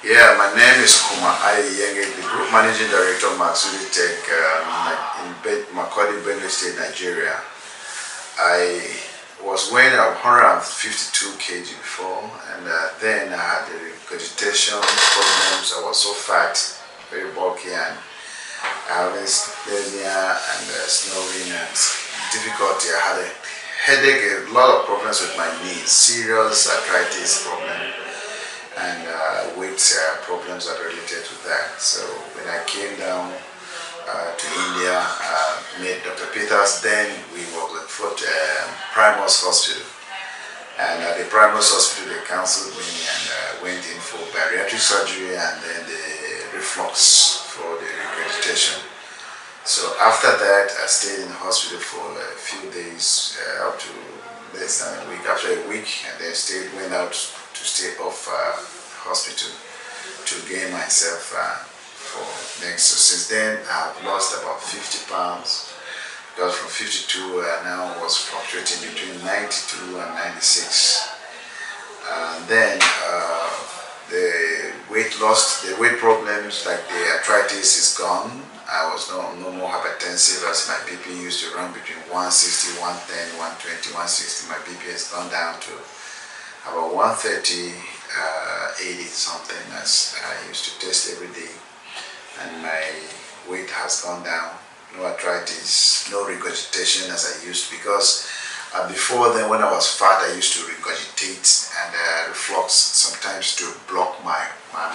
Yeah, my name is Aii Kuma Iyenge, the Group Managing Director of Maxudi Tech in Makurdi, Benue State, Nigeria. I was weighing 152 kg before, and then I had the regurgitation problems. I was so fat, very bulky, and having dyspnea and snoring and difficulty. I had a headache, a lot of problems with my knees, serious arthritis problem, and weight problems are related to that. So when I came down to India, met Dr. Peters. Then we worked at Primus Hospital, and at the Primus Hospital they counseled me and went in for bariatric surgery and then the reflux for the regurgitation. So after that, I stayed in the hospital for a few days, up to less than a week. After a week, and then went out to stay off hospital to gain myself for next. So since then, I've lost about 50 pounds. Because from 52, now was fluctuating between 92 and 96. Then the weight loss, the weight problems like the arthritis is gone. I was no more hypertensive, as my BP used to run between 160, 110, 120, 160. My BP has gone down to about 130, 80 something, as I used to test every day. And my weight has gone down. No arthritis, no regurgitation as I used, because before then, when I was fat, I used to regurgitate and reflux sometimes to block my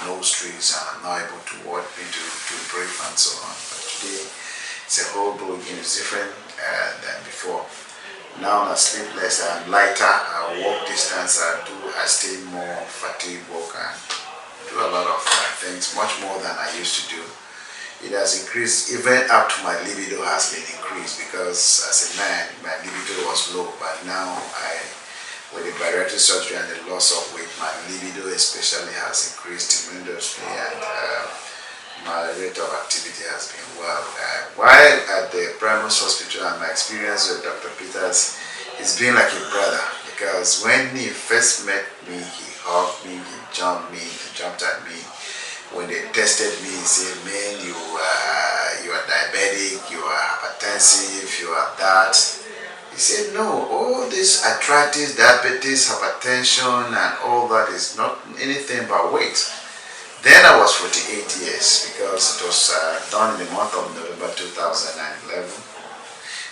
nostrils, and I'm not able to walk into to breathe and so on. But today, it's a whole ballgame. It's different than before. Now I sleep less, I'm lighter, I walk distance, I stay more fatigue walk, and do a lot of things, much more than I used to do. It has increased, even up to my libido has been increased, because as a man, my libido was low, but now with the bariatric surgery and the loss of weight, my libido especially has increased tremendously, and my rate of activity has been well. While at the Primus Hospital, and my experience with Dr. Peters, he's been like a brother, because when he first met me, he hugged me, he jumped at me. When they tested me, he said, "Man, you are diabetic, you are hypertensive, you are that." He said, "No, all this arthritis, diabetes, hypertension, and all that is not anything but weight." Then I was 48 years, because it was done in the month of November 2011.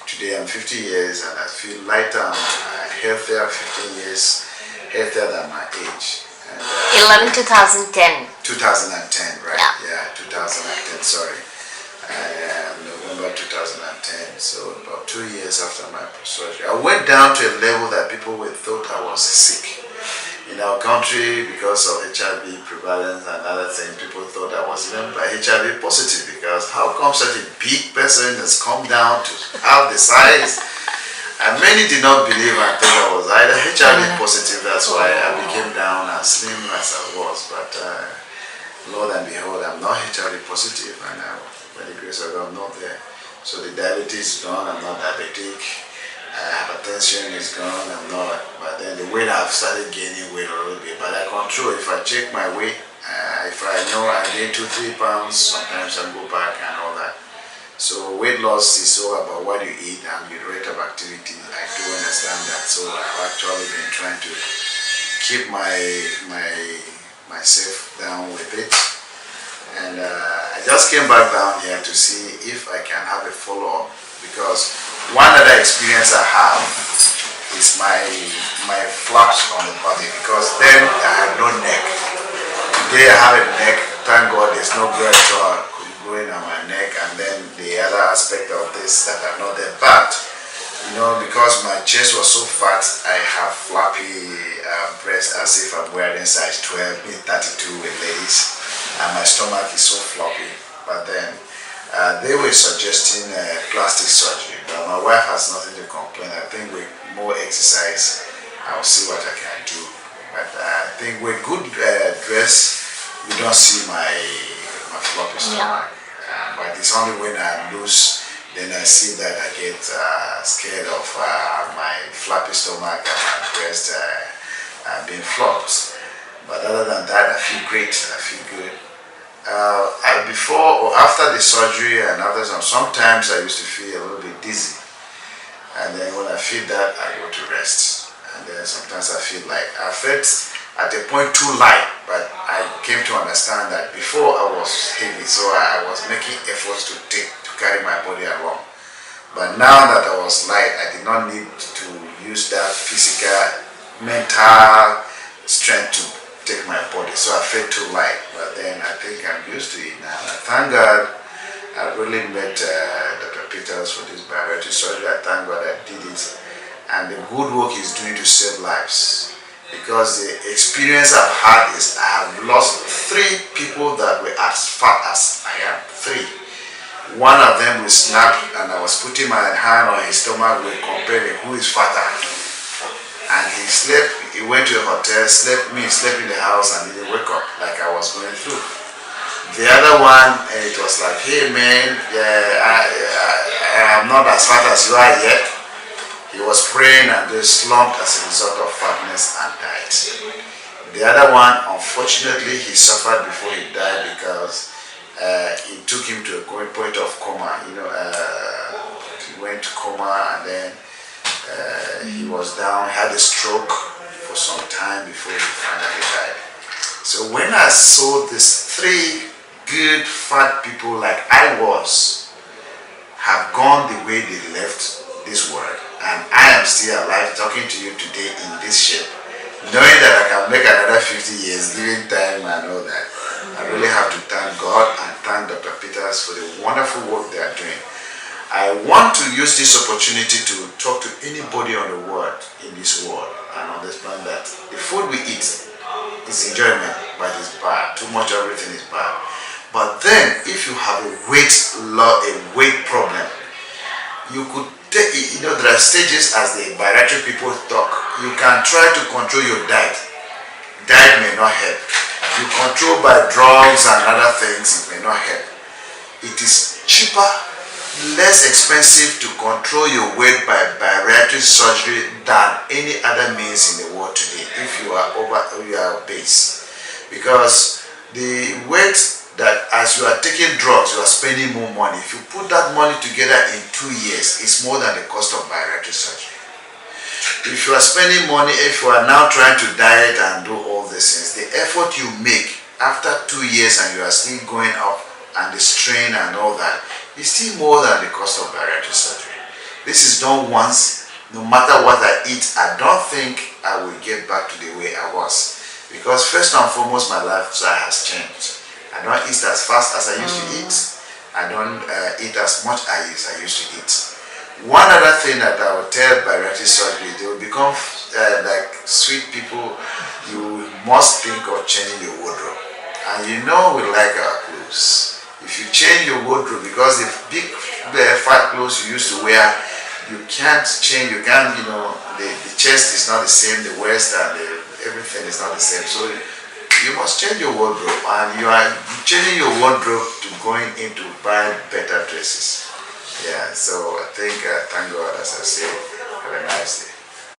Today I'm 50 years, and I feel lighter and healthier, 15 years healthier than my age. 2010. 2010, right? Yeah, 2010, sorry. November 2010, so about 2 years after my surgery. I went down to a level that people thought I was sick. In our country, because of HIV prevalence and other things, people thought I was even HIV positive, because how come such a big person has come down to have the size? And many did not believe and think I was either HIV positive. That's why I became down as slim as I was. But Lord and behold, I'm not HIV positive, and by the grace of God, I'm not there. So the diabetes is gone, I'm not diabetic. Hypertension is gone, I'm not. But then the weight, I've started gaining weight a little bit. But I control. If I check my weight, if I know I gain 2-3 pounds, sometimes I go back and all that. So weight loss is all about what you eat and your rate of activity. I do understand that. So I've actually been trying to keep myself down with it. And I just came back down here to see if I can have a follow-up, because one other experience I have is my flaps on the body, because then I had no neck. Today I have a neck. Thank God there's no pressure going on my neck, and then the other aspect of this that are not there. But because my chest was so fat, I have flappy breasts, as if I'm wearing size 12, 32 with ladies, and my stomach is so floppy. But then they were suggesting plastic surgery, but my wife has nothing to complain. I think with more exercise, I'll see what I can do. But I think with good dress, you don't see my floppy stomach. But it's only when I lose, then I see that I get scared of my flappy stomach and my breast being flopped. But other than that, I feel great. I feel good. Before or after the surgery and after sometimes I used to feel a little bit dizzy. And then when I feel that, I go to rest. And then sometimes I feel like I felt at a point too light, but I came to understand that before I was heavy, so I was making efforts to carry my body along. But now that I was light, I did not need to use that physical, mental strength to take my body. So I felt too light. But then I think I'm used to it now. Thank God I really met Dr. Peters for this bariatric surgery. I thank God I did it. And the good work he's doing to save lives. Because the experience I've had is I have lost 3 people that were as fat as I am. 3. One of them was snapped, and I was putting my hand on his stomach, we comparing who is fatter. And he slept, he went to a hotel, slept in the house, and didn't wake up like I was going through. The other one, it was like, hey man, I am not as fat as you are yet. He was praying and just slumped as a result of fatness and died. The other one, unfortunately, he suffered before he died because it took him to a point of coma. He went to coma, and then he was down, had a stroke for some time before he finally died. So when I saw these 3 good fat people like I was have gone the way they left this world, and I am still alive talking to you today in this shape, knowing that I can make another 50 years, given time and all that, I really have to thank God and thank Dr. Peters for the wonderful work they are doing. I want to use this opportunity to talk to anybody on the world, in this world, and understand that the food we eat is enjoyment, but it's bad. Too much of everything is bad. But then, if you have a weight problem, you could take, there are stages as the bariatric people talk. You can try to control your diet. Diet may not help. You control by drugs and other things, it may not help. It is cheaper, less expensive to control your weight by bariatric surgery than any other means in the world today if you are obese. Because the weight that as you are taking drugs, you are spending more money. If you put that money together in 2 years, it's more than the cost of bariatric surgery. If you are spending money, if you are now trying to diet and do all these things, the effort you make after 2 years and you are still going up and the strain and all that, is still more than the cost of bariatric surgery. This is done once. No matter what I eat, I don't think I will get back to the way I was. Because first and foremost, my lifestyle has changed. I don't eat as fast as I used to eat. I don't eat as much as I used to eat. One other thing that I would tell bariatric surgery, they will become like sweet people. You must think of changing your wardrobe. And you know we like our clothes. If you change your wardrobe, because the big fat clothes you used to wear, you can't change, the chest is not the same, the waist and everything is not the same. So you must change your wardrobe, and you are changing your wardrobe to going into buy better dresses. Yeah, so I think, thank God, as I say, have a nice day.